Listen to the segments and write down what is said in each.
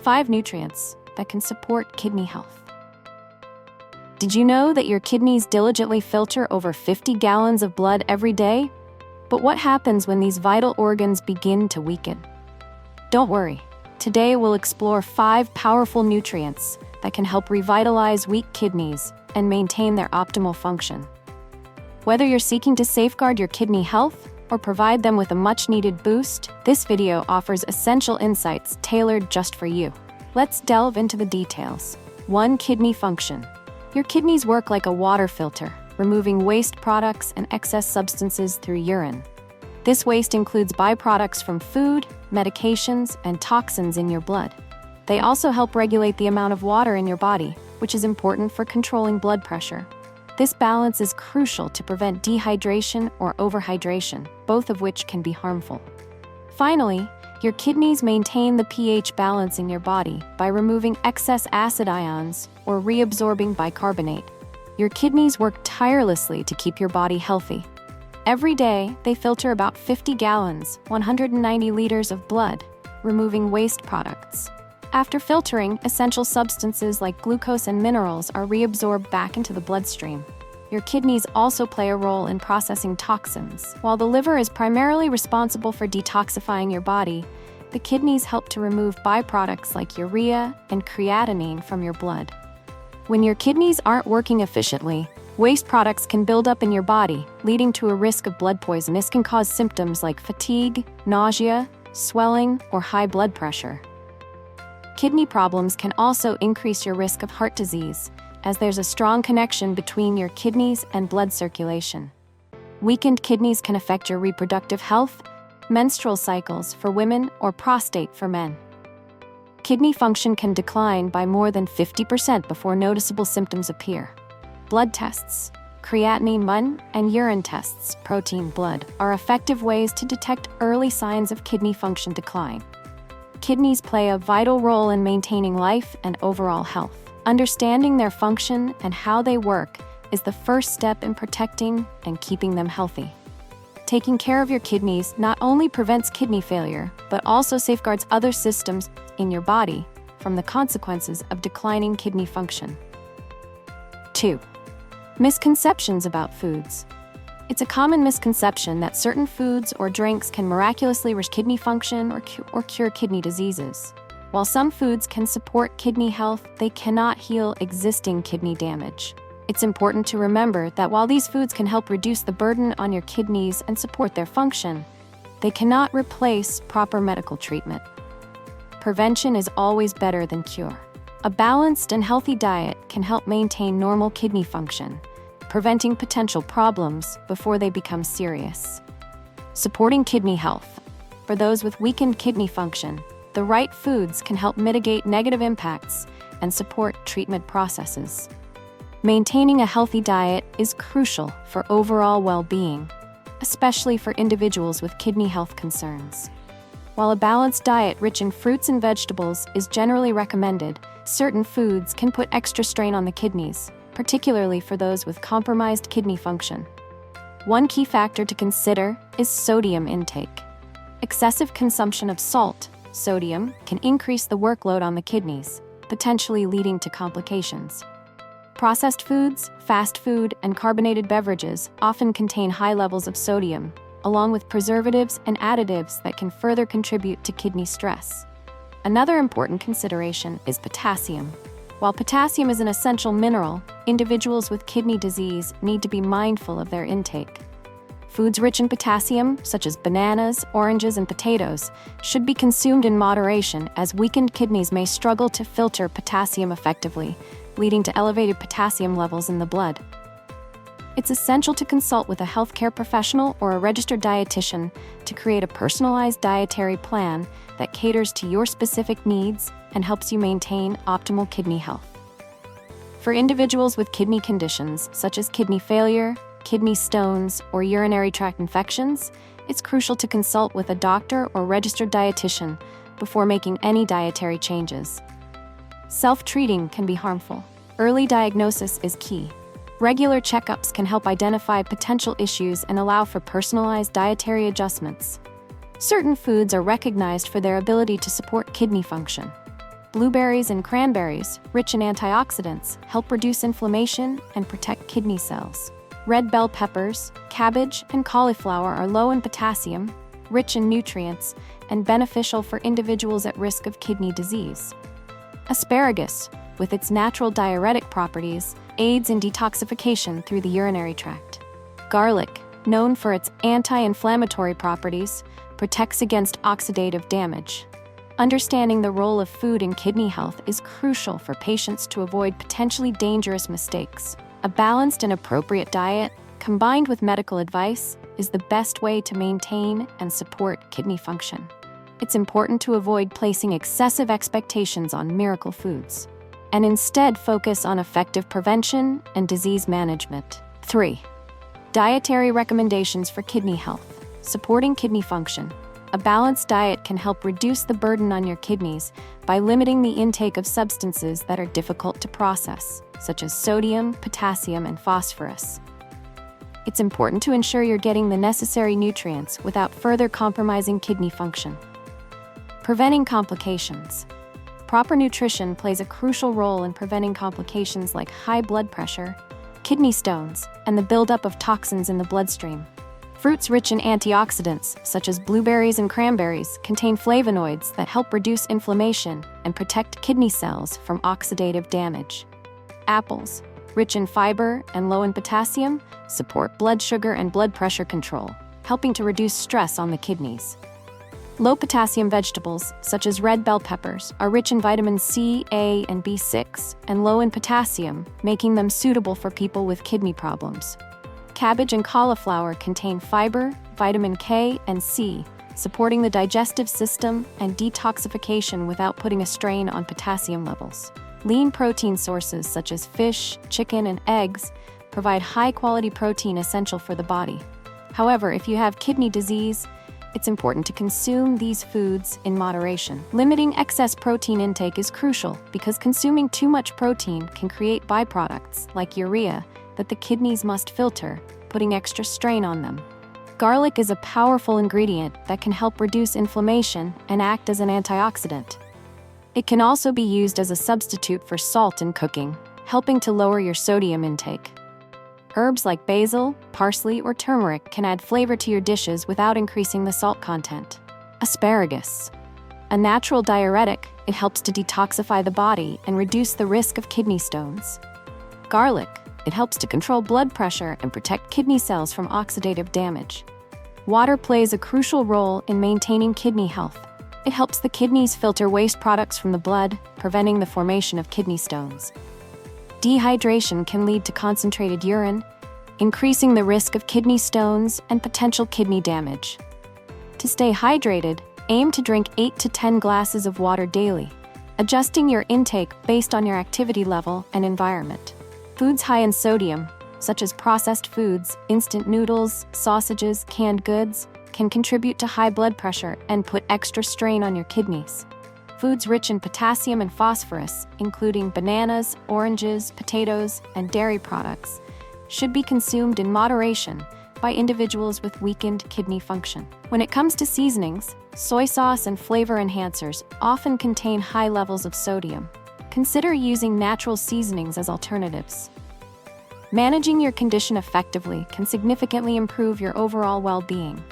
5 nutrients that can support kidney health. Did you know that your kidneys diligently filter over 50 gallons of blood every day? But what happens when these vital organs begin to weaken? Don't worry. Today we'll explore 5 powerful nutrients that can help revitalize weak kidneys and maintain their optimal function. Whether you're seeking to safeguard your kidney health or provide them with a much-needed boost, this video offers essential insights tailored just for you. Let's delve into the details. 1. Kidney function. Your kidneys work like a water filter, removing waste products and excess substances through urine. This waste includes byproducts from food, medications, and toxins in your blood. They also help regulate the amount of water in your body, which is important for controlling blood pressure. This balance is crucial to prevent dehydration or overhydration, both of which can be harmful. Finally, your kidneys maintain the pH balance in your body by removing excess acid ions or reabsorbing bicarbonate. Your kidneys work tirelessly to keep your body healthy. Every day, they filter about 50 gallons, 190 liters of blood, removing waste products. After filtering, essential substances like glucose and minerals are reabsorbed back into the bloodstream. Your kidneys also play a role in processing toxins. While the liver is primarily responsible for detoxifying your body, the kidneys help to remove byproducts like urea and creatinine from your blood. When your kidneys aren't working efficiently, waste products can build up in your body, leading to a risk of blood poisoning. This can cause symptoms like fatigue, nausea, swelling, or high blood pressure. Kidney problems can also increase your risk of heart disease, as there's a strong connection between your kidneys and blood circulation. Weakened kidneys can affect your reproductive health, menstrual cycles for women, or prostate for men. Kidney function can decline by more than 50% before noticeable symptoms appear. Blood tests, creatinine and urine tests, protein blood, are effective ways to detect early signs of kidney function decline. Kidneys play a vital role in maintaining life and overall health. Understanding their function and how they work is the first step in protecting and keeping them healthy. Taking care of your kidneys not only prevents kidney failure, but also safeguards other systems in your body from the consequences of declining kidney function. 2. Misconceptions about foods. It's a common misconception that certain foods or drinks can miraculously restore kidney function or cure kidney diseases. While some foods can support kidney health, they cannot heal existing kidney damage. It's important to remember that while these foods can help reduce the burden on your kidneys and support their function, they cannot replace proper medical treatment. Prevention is always better than cure. A balanced and healthy diet can help maintain normal kidney function, preventing potential problems before they become serious. Supporting kidney health. For those with weakened kidney function, the right foods can help mitigate negative impacts and support treatment processes. Maintaining a healthy diet is crucial for overall well-being, especially for individuals with kidney health concerns. While a balanced diet rich in fruits and vegetables is generally recommended, certain foods can put extra strain on the kidneys, particularly for those with compromised kidney function. One key factor to consider is sodium intake. Excessive consumption of sodium, can increase the workload on the kidneys, potentially leading to complications. Processed foods, fast food, and carbonated beverages often contain high levels of sodium, along with preservatives and additives that can further contribute to kidney stress. Another important consideration is potassium. While potassium is an essential mineral, individuals with kidney disease need to be mindful of their intake. Foods rich in potassium, such as bananas, oranges, and potatoes, should be consumed in moderation, as weakened kidneys may struggle to filter potassium effectively, leading to elevated potassium levels in the blood. It's essential to consult with a healthcare professional or a registered dietitian to create a personalized dietary plan that caters to your specific needs and helps you maintain optimal kidney health. For individuals with kidney conditions such as kidney failure, kidney stones, or urinary tract infections, it's crucial to consult with a doctor or registered dietitian before making any dietary changes. Self-treating can be harmful. Early diagnosis is key. Regular checkups can help identify potential issues and allow for personalized dietary adjustments. Certain foods are recognized for their ability to support kidney function. Blueberries and cranberries, rich in antioxidants, help reduce inflammation and protect kidney cells. Red bell peppers, cabbage, and cauliflower are low in potassium, rich in nutrients, and beneficial for individuals at risk of kidney disease. Asparagus, with its natural diuretic properties, aids in detoxification through the urinary tract. Garlic, known for its anti-inflammatory properties, protects against oxidative damage. Understanding the role of food in kidney health is crucial for patients to avoid potentially dangerous mistakes. A balanced and appropriate diet, combined with medical advice, is the best way to maintain and support kidney function. It's important to avoid placing excessive expectations on miracle foods, and instead focus on effective prevention and disease management. 3. Dietary recommendations for kidney health. Supporting kidney function. A balanced diet can help reduce the burden on your kidneys by limiting the intake of substances that are difficult to process, such as sodium, potassium, and phosphorus. It's important to ensure you're getting the necessary nutrients without further compromising kidney function. Preventing complications. Proper nutrition plays a crucial role in preventing complications like high blood pressure, kidney stones, and the buildup of toxins in the bloodstream. Fruits rich in antioxidants, such as blueberries and cranberries, contain flavonoids that help reduce inflammation and protect kidney cells from oxidative damage. Apples, rich in fiber and low in potassium, support blood sugar and blood pressure control, helping to reduce stress on the kidneys. Low-potassium vegetables, such as red bell peppers, are rich in vitamins C, A, and B6, and low in potassium, making them suitable for people with kidney problems. Cabbage and cauliflower contain fiber, vitamin K, and C, supporting the digestive system and detoxification without putting a strain on potassium levels. Lean protein sources such as fish, chicken, and eggs provide high-quality protein essential for the body. However, if you have kidney disease, it's important to consume these foods in moderation. Limiting excess protein intake is crucial because consuming too much protein can create byproducts like urea that the kidneys must filter, putting extra strain on them. Garlic is a powerful ingredient that can help reduce inflammation and act as an antioxidant. It can also be used as a substitute for salt in cooking, helping to lower your sodium intake. Herbs like basil, parsley, or turmeric can add flavor to your dishes without increasing the salt content. Asparagus. A natural diuretic, it helps to detoxify the body and reduce the risk of kidney stones. Garlic. It helps to control blood pressure and protect kidney cells from oxidative damage. Water plays a crucial role in maintaining kidney health. It helps the kidneys filter waste products from the blood, preventing the formation of kidney stones. Dehydration can lead to concentrated urine, increasing the risk of kidney stones and potential kidney damage. To stay hydrated, aim to drink 8 to 10 glasses of water daily, adjusting your intake based on your activity level and environment. Foods high in sodium, such as processed foods, instant noodles, sausages, canned goods, can contribute to high blood pressure and put extra strain on your kidneys. Foods rich in potassium and phosphorus, including bananas, oranges, potatoes, and dairy products, should be consumed in moderation by individuals with weakened kidney function. When it comes to seasonings, soy sauce and flavor enhancers often contain high levels of sodium. Consider using natural seasonings as alternatives. Managing your condition effectively can significantly improve your overall well-being.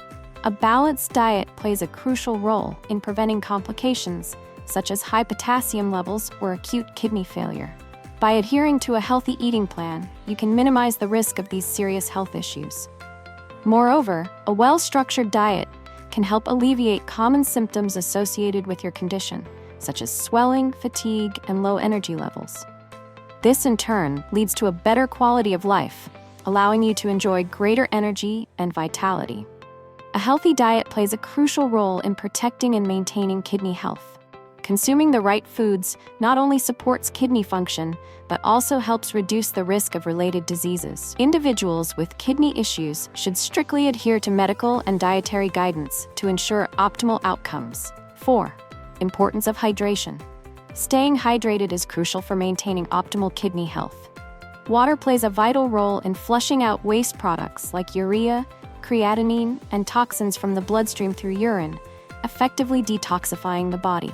A balanced diet plays a crucial role in preventing complications such as high potassium levels or acute kidney failure. By adhering to a healthy eating plan, you can minimize the risk of these serious health issues. Moreover, a well-structured diet can help alleviate common symptoms associated with your condition, such as swelling, fatigue, and low energy levels. This, in turn, leads to a better quality of life, allowing you to enjoy greater energy and vitality. A healthy diet plays a crucial role in protecting and maintaining kidney health. Consuming the right foods not only supports kidney function, but also helps reduce the risk of related diseases. Individuals with kidney issues should strictly adhere to medical and dietary guidance to ensure optimal outcomes. 4. Importance of hydration. Staying hydrated is crucial for maintaining optimal kidney health. Water plays a vital role in flushing out waste products like urea, creatinine, and toxins from the bloodstream through urine, effectively detoxifying the body.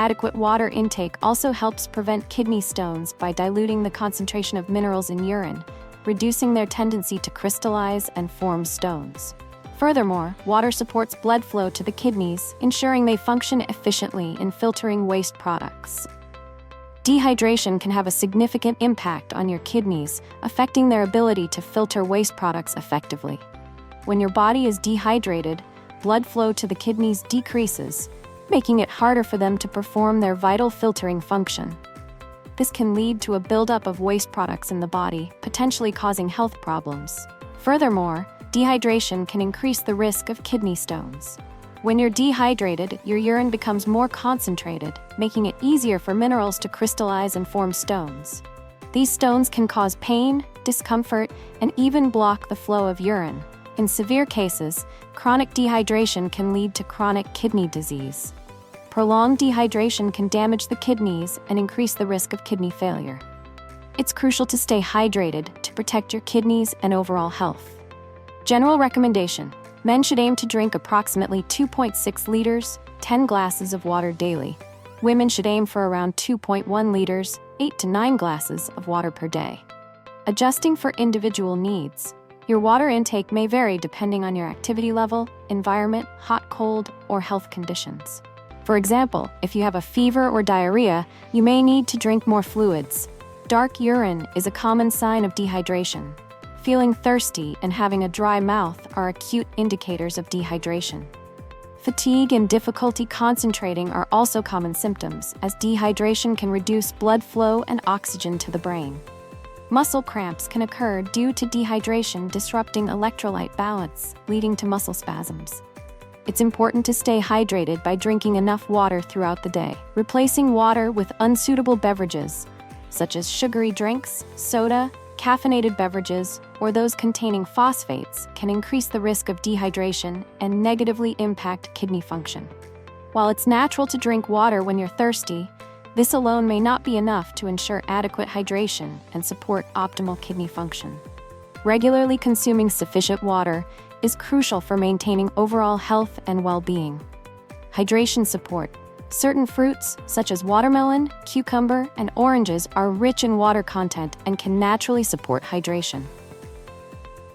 Adequate water intake also helps prevent kidney stones by diluting the concentration of minerals in urine, reducing their tendency to crystallize and form stones. Furthermore, water supports blood flow to the kidneys, ensuring they function efficiently in filtering waste products. Dehydration can have a significant impact on your kidneys, affecting their ability to filter waste products effectively. When your body is dehydrated, blood flow to the kidneys decreases, making it harder for them to perform their vital filtering function. This can lead to a buildup of waste products in the body, potentially causing health problems. Furthermore, dehydration can increase the risk of kidney stones. When you're dehydrated, your urine becomes more concentrated, making it easier for minerals to crystallize and form stones. These stones can cause pain, discomfort, and even block the flow of urine. In severe cases, chronic dehydration can lead to chronic kidney disease. Prolonged dehydration can damage the kidneys and increase the risk of kidney failure. It's crucial to stay hydrated to protect your kidneys and overall health. General recommendation: men should aim to drink approximately 2.6 liters, 10 glasses of water daily. Women should aim for around 2.1 liters, 8 to 9 glasses of water per day. Adjusting for individual needs. Your water intake may vary depending on your activity level, environment, hot, cold, or health conditions. For example, if you have a fever or diarrhea, you may need to drink more fluids. Dark urine is a common sign of dehydration. Feeling thirsty and having a dry mouth are acute indicators of dehydration. Fatigue and difficulty concentrating are also common symptoms, as dehydration can reduce blood flow and oxygen to the brain. Muscle cramps can occur due to dehydration disrupting electrolyte balance, leading to muscle spasms. It's important to stay hydrated by drinking enough water throughout the day. Replacing water with unsuitable beverages, such as sugary drinks, soda, caffeinated beverages, or those containing phosphates, can increase the risk of dehydration and negatively impact kidney function. While it's natural to drink water when you're thirsty, this alone may not be enough to ensure adequate hydration and support optimal kidney function. Regularly consuming sufficient water is crucial for maintaining overall health and well-being. Hydration support. Certain fruits, such as watermelon, cucumber, and oranges, are rich in water content and can naturally support hydration.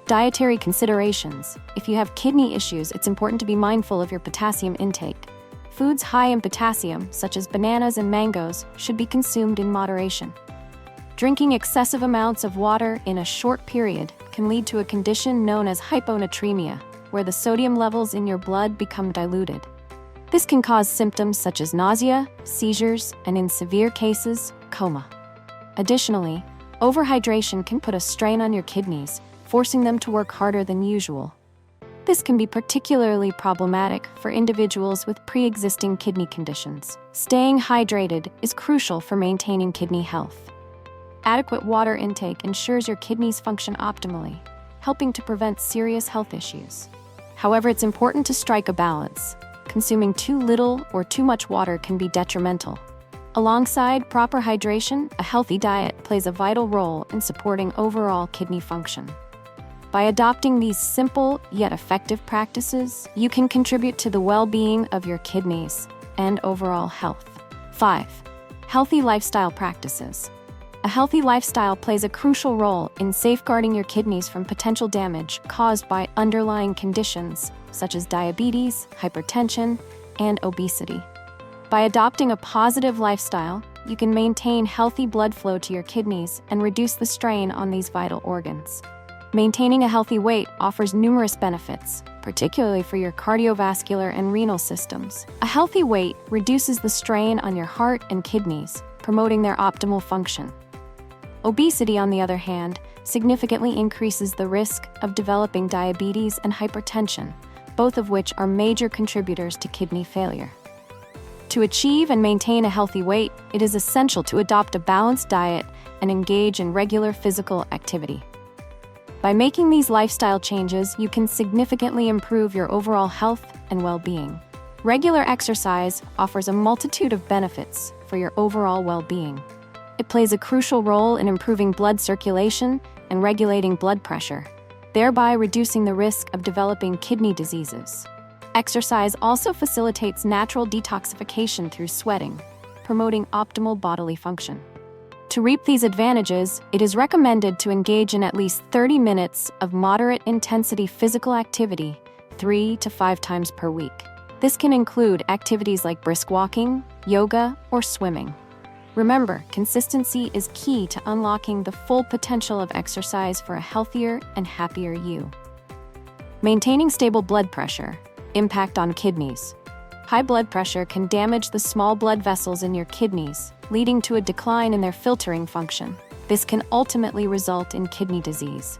Dietary considerations. If you have kidney issues, it's important to be mindful of your potassium intake. Foods high in potassium, such as bananas and mangoes, should be consumed in moderation. Drinking excessive amounts of water in a short period can lead to a condition known as hyponatremia, where the sodium levels in your blood become diluted. This can cause symptoms such as nausea, seizures, and in severe cases, coma. Additionally, overhydration can put a strain on your kidneys, forcing them to work harder than usual. This can be particularly problematic for individuals with pre-existing kidney conditions. Staying hydrated is crucial for maintaining kidney health. Adequate water intake ensures your kidneys function optimally, helping to prevent serious health issues. However, it's important to strike a balance. Consuming too little or too much water can be detrimental. Alongside proper hydration, a healthy diet plays a vital role in supporting overall kidney function. By adopting these simple yet effective practices, you can contribute to the well-being of your kidneys and overall health. 5. Healthy lifestyle practices. A healthy lifestyle plays a crucial role in safeguarding your kidneys from potential damage caused by underlying conditions such as diabetes, hypertension, and obesity. By adopting a positive lifestyle, you can maintain healthy blood flow to your kidneys and reduce the strain on these vital organs. Maintaining a healthy weight offers numerous benefits, particularly for your cardiovascular and renal systems. A healthy weight reduces the strain on your heart and kidneys, promoting their optimal function. Obesity, on the other hand, significantly increases the risk of developing diabetes and hypertension, both of which are major contributors to kidney failure. To achieve and maintain a healthy weight, it is essential to adopt a balanced diet and engage in regular physical activity. By making these lifestyle changes, you can significantly improve your overall health and well-being. Regular exercise offers a multitude of benefits for your overall well-being. It plays a crucial role in improving blood circulation and regulating blood pressure, thereby reducing the risk of developing kidney diseases. Exercise also facilitates natural detoxification through sweating, promoting optimal bodily function. To reap these advantages, it is recommended to engage in at least 30 minutes of moderate-intensity physical activity 3 to 5 times per week. This can include activities like brisk walking, yoga, or swimming. Remember, consistency is key to unlocking the full potential of exercise for a healthier and happier you. Maintaining stable blood pressure. Impact on kidneys. High blood pressure can damage the small blood vessels in your kidneys, leading to a decline in their filtering function. This can ultimately result in kidney disease.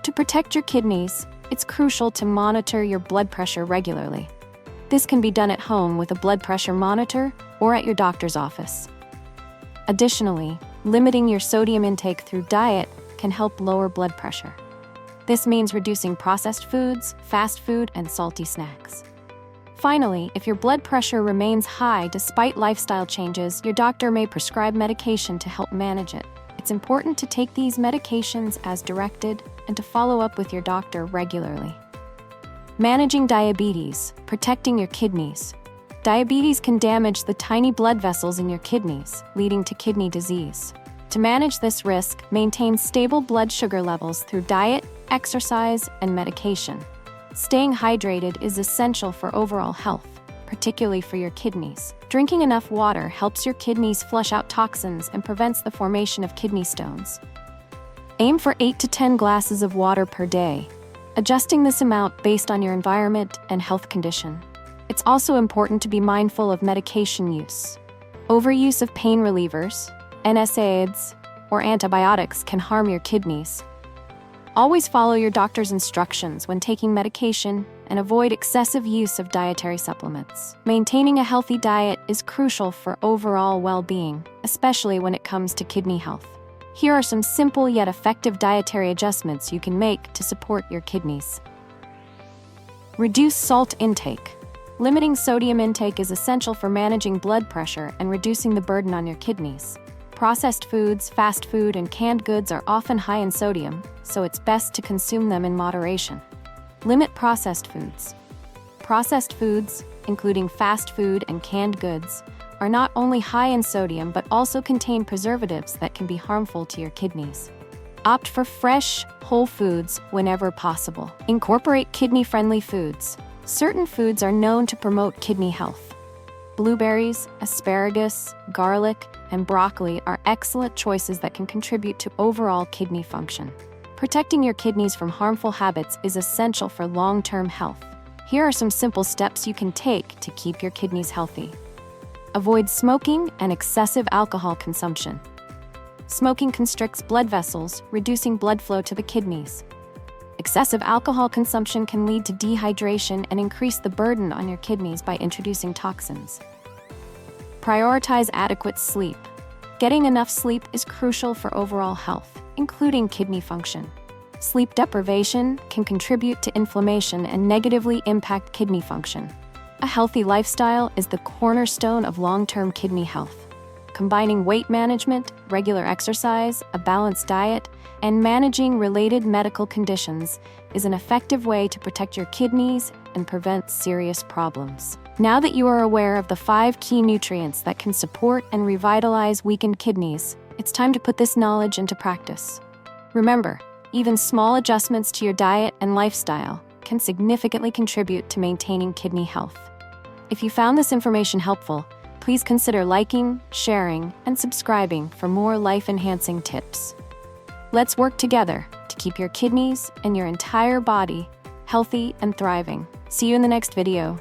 To protect your kidneys, it's crucial to monitor your blood pressure regularly. This can be done at home with a blood pressure monitor or at your doctor's office. Additionally, limiting your sodium intake through diet can help lower blood pressure. This means reducing processed foods, fast food, and salty snacks. Finally, if your blood pressure remains high despite lifestyle changes, your doctor may prescribe medication to help manage it. It's important to take these medications as directed and to follow up with your doctor regularly. Managing diabetes, protecting your kidneys. Diabetes can damage the tiny blood vessels in your kidneys, leading to kidney disease. To manage this risk, maintain stable blood sugar levels through diet, exercise, and medication. Staying hydrated is essential for overall health, particularly for your kidneys. Drinking enough water helps your kidneys flush out toxins and prevents the formation of kidney stones. Aim for 8 to 10 glasses of water per day, adjusting this amount based on your environment and health condition. It's also important to be mindful of medication use. Overuse of pain relievers, NSAIDs, or antibiotics can harm your kidneys. Always follow your doctor's instructions when taking medication and avoid excessive use of dietary supplements. Maintaining a healthy diet is crucial for overall well-being, especially when it comes to kidney health. Here are some simple yet effective dietary adjustments you can make to support your kidneys. Reduce salt intake. Limiting sodium intake is essential for managing blood pressure and reducing the burden on your kidneys. Processed foods, fast food, and canned goods are often high in sodium, so it's best to consume them in moderation. Limit processed foods. Processed foods, including fast food and canned goods, are not only high in sodium but also contain preservatives that can be harmful to your kidneys. Opt for fresh, whole foods whenever possible. Incorporate kidney-friendly foods. Certain foods are known to promote kidney health. Blueberries, asparagus, garlic, and broccoli are excellent choices that can contribute to overall kidney function. Protecting your kidneys from harmful habits is essential for long-term health. Here are some simple steps you can take to keep your kidneys healthy. Avoid smoking and excessive alcohol consumption. Smoking constricts blood vessels, reducing blood flow to the kidneys. Excessive alcohol consumption can lead to dehydration and increase the burden on your kidneys by introducing toxins. Prioritize adequate sleep. Getting enough sleep is crucial for overall health, including kidney function. Sleep deprivation can contribute to inflammation and negatively impact kidney function. A healthy lifestyle is the cornerstone of long-term kidney health. Combining weight management, regular exercise, a balanced diet, and managing related medical conditions is an effective way to protect your kidneys and prevent serious problems. Now that you are aware of the 5 key nutrients that can support and revitalize weakened kidneys, it's time to put this knowledge into practice. Remember, even small adjustments to your diet and lifestyle can significantly contribute to maintaining kidney health. If you found this information helpful, please consider liking, sharing, and subscribing for more life-enhancing tips. Let's work together to keep your kidneys and your entire body healthy and thriving. See you in the next video.